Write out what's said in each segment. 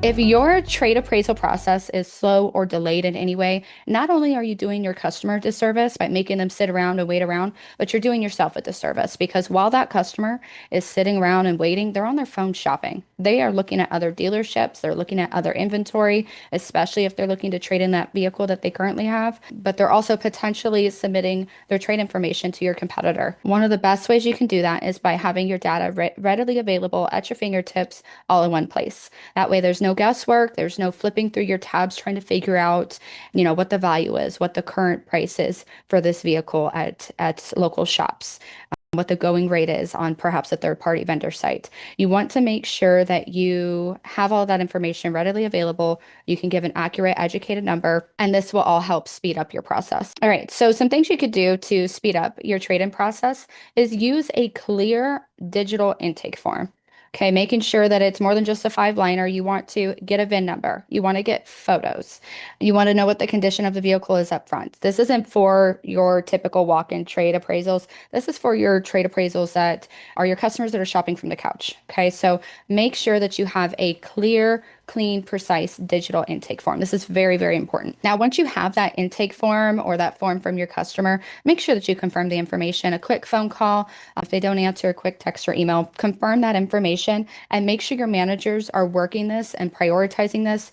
If your trade appraisal process is slow or delayed in any way, not only are you doing your customer a disservice by making them sit around and wait around, but you're doing yourself a disservice because while that customer is sitting around and waiting, they're on their phone shopping. They are looking at other dealerships, they're looking at other inventory, especially if they're looking to trade in that vehicle that they currently have, but they're also potentially submitting their trade information to your competitor. One of the best ways you can do that is by having your data readily available at your fingertips all in one place. That way, there's no guesswork. There's no flipping through your tabs trying to figure out, what the value is, what the current price is for this vehicle at local shops, what the going rate is on perhaps a third-party vendor site. You want to make sure that you have all that information readily available. You can give an accurate, educated number, and this will all help speed up your process. All right, so some things you could do to speed up your trade-in process is use a clear digital intake form. Okay, making sure that it's more than just a five-liner. You want to get a VIN number. You want to get photos. You want to know what the condition of the vehicle is up front. This isn't for your typical walk-in trade appraisals. This is for your trade appraisals that are your customers that are shopping from the couch. Okay, so make sure that you have a clear, clean, precise digital intake form. This is very, very important. Now, once you have that intake form or that form from your customer, make sure that you confirm the information. A quick phone call, if they don't answer, a quick text or email, confirm that information and make sure your managers are working this and prioritizing this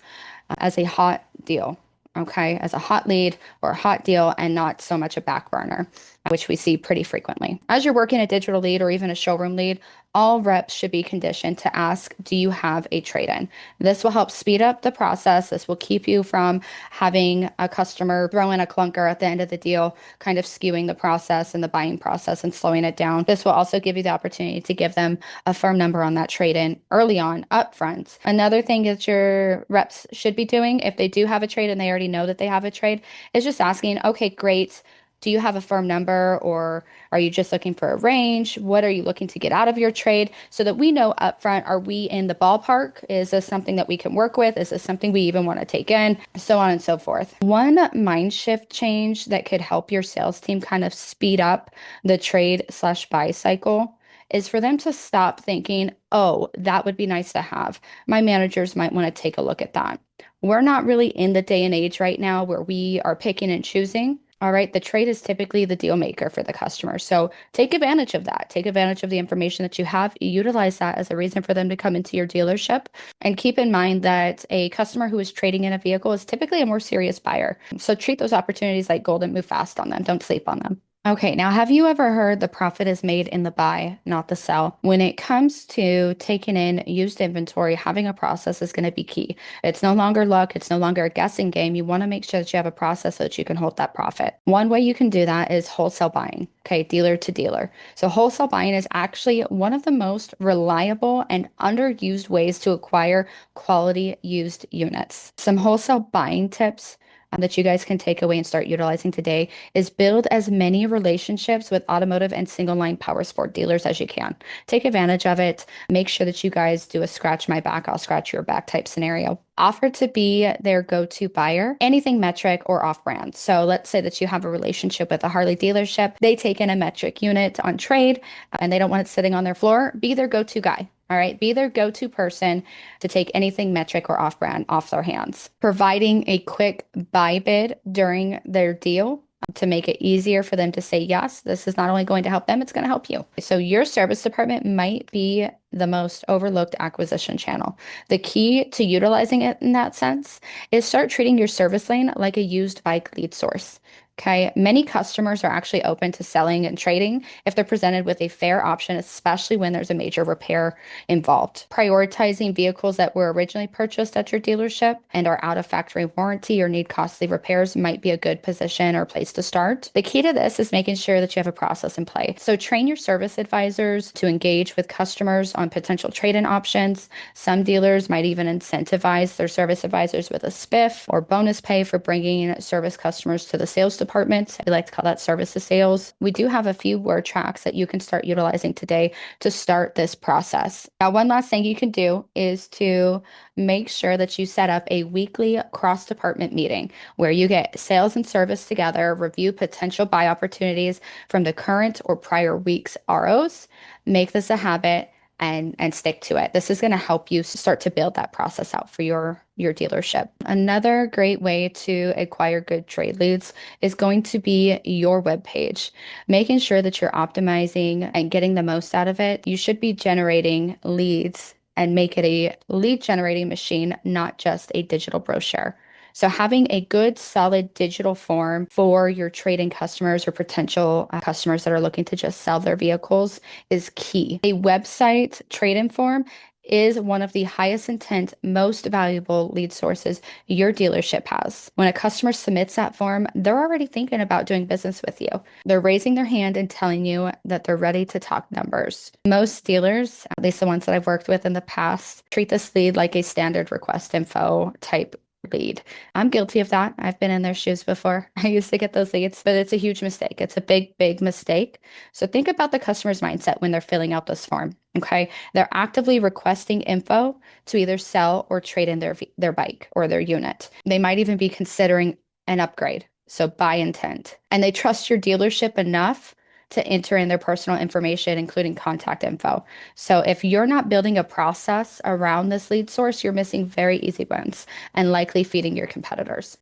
as a hot deal. Okay, as a hot lead or a hot deal and not so much a back burner, which we see pretty frequently. As you're working a digital lead or even a showroom lead, all reps should be conditioned to ask, do you have a trade-in? This will help speed up the process. This will keep you from having a customer throw in a clunker at the end of the deal, kind of skewing the process and the buying process and slowing it down. This will also give you the opportunity to give them a firm number on that trade-in early on, upfront. Another thing that your reps should be doing, if they do have a trade and they already know that they have a trade, is just asking, okay, great. Do you have a firm number or are you just looking for a range? What are you looking to get out of your trade so that we know upfront, are we in the ballpark? Is this something that we can work with? Is this something we even want to take in? So on and so forth. One mind shift change that could help your sales team kind of speed up the trade/buy cycle is for them to stop thinking, oh, that would be nice to have. My managers might want to take a look at that. We're not really in the day and age right now where we are picking and choosing. All right, the trade is typically the deal maker for the customer. So take advantage of that. Take advantage of the information that you have. Utilize that as a reason for them to come into your dealership. And keep in mind that a customer who is trading in a vehicle is typically a more serious buyer. So treat those opportunities like gold and move fast on them. Don't sleep on them. Okay, now have you ever heard the profit is made in the buy, not the sell? When it comes to taking in used inventory, having a process is going to be key. It's no longer luck, it's no longer a guessing game. You want to make sure that you have a process so that you can hold that profit. One way you can do that is wholesale buying, okay, dealer to dealer. So wholesale buying is actually one of the most reliable and underused ways to acquire quality used units. Some wholesale buying tips that you guys can take away and start utilizing today is build as many relationships with automotive and single line power sport dealers as you can. Take advantage of it. Make sure that you guys do a scratch my back, I'll scratch your back type scenario. Offer to be their go-to buyer, anything metric or off-brand. So let's say that you have a relationship with a Harley dealership. They take in a metric unit on trade and they don't want it sitting on their floor. Be their go-to guy. All right, be their go-to person to take anything metric or off-brand off their hands. Providing a quick buy bid during their deal to make it easier for them to say yes. This is not only going to help them, it's going to help you. So your service department might be the most overlooked acquisition channel. The key to utilizing it in that sense is start treating your service lane like a used bike lead source. Okay, many customers are actually open to selling and trading if they're presented with a fair option, especially when there's a major repair involved. Prioritizing vehicles that were originally purchased at your dealership and are out of factory warranty or need costly repairs might be a good position or place to start. The key to this is making sure that you have a process in play. So train your service advisors to engage with customers on potential trade-in options. Some dealers might even incentivize their service advisors with a spiff or bonus pay for bringing service customers to the sales department. We like to call that service to sales. We do have a few word tracks that you can start utilizing today to start this process. Now, one last thing you can do is to make sure that you set up a weekly cross-department meeting where you get sales and service together, review potential buy opportunities from the current or prior week's ROs. Make this a habit. and stick to it. This is going to help you start to build that process out for your dealership. Another great way to acquire good trade leads is going to be your webpage. Making sure that you're optimizing and getting the most out of it. You should be generating leads and make it a lead generating machine, not just a digital brochure. So having a good, solid digital form for your trade-in customers or potential customers that are looking to just sell their vehicles is key. A website trade-in form is one of the highest intent, most valuable lead sources your dealership has. When a customer submits that form, they're already thinking about doing business with you. They're raising their hand and telling you that they're ready to talk numbers. Most dealers, at least the ones that I've worked with in the past, treat this lead like a standard request info type lead. I'm guilty of that. I've been in their shoes before. I used to get those leads, but it's a huge mistake. It's a big, big mistake. So think about the customer's mindset when they're filling out this form. Okay. They're actively requesting info to either sell or trade in their bike or their unit. They might even be considering an upgrade. So buy intent. And they trust your dealership enough to enter in their personal information, including contact info. So if you're not building a process around this lead source, you're missing very easy wins and likely feeding your competitors.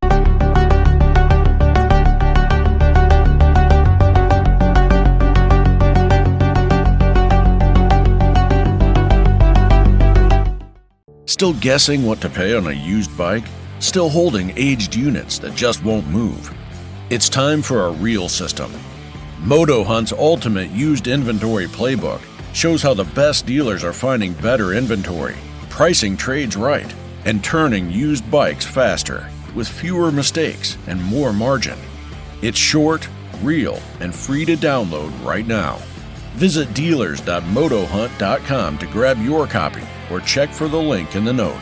Still guessing what to pay on a used bike? Still holding aged units that just won't move? It's time for a real system. Moto Hunt's ultimate used inventory playbook shows how the best dealers are finding better inventory, pricing trades right, and turning used bikes faster with fewer mistakes and more margin. It's short, real, and free to download right now. Visit dealers.motohunt.com to grab your copy or check for the link in the notes.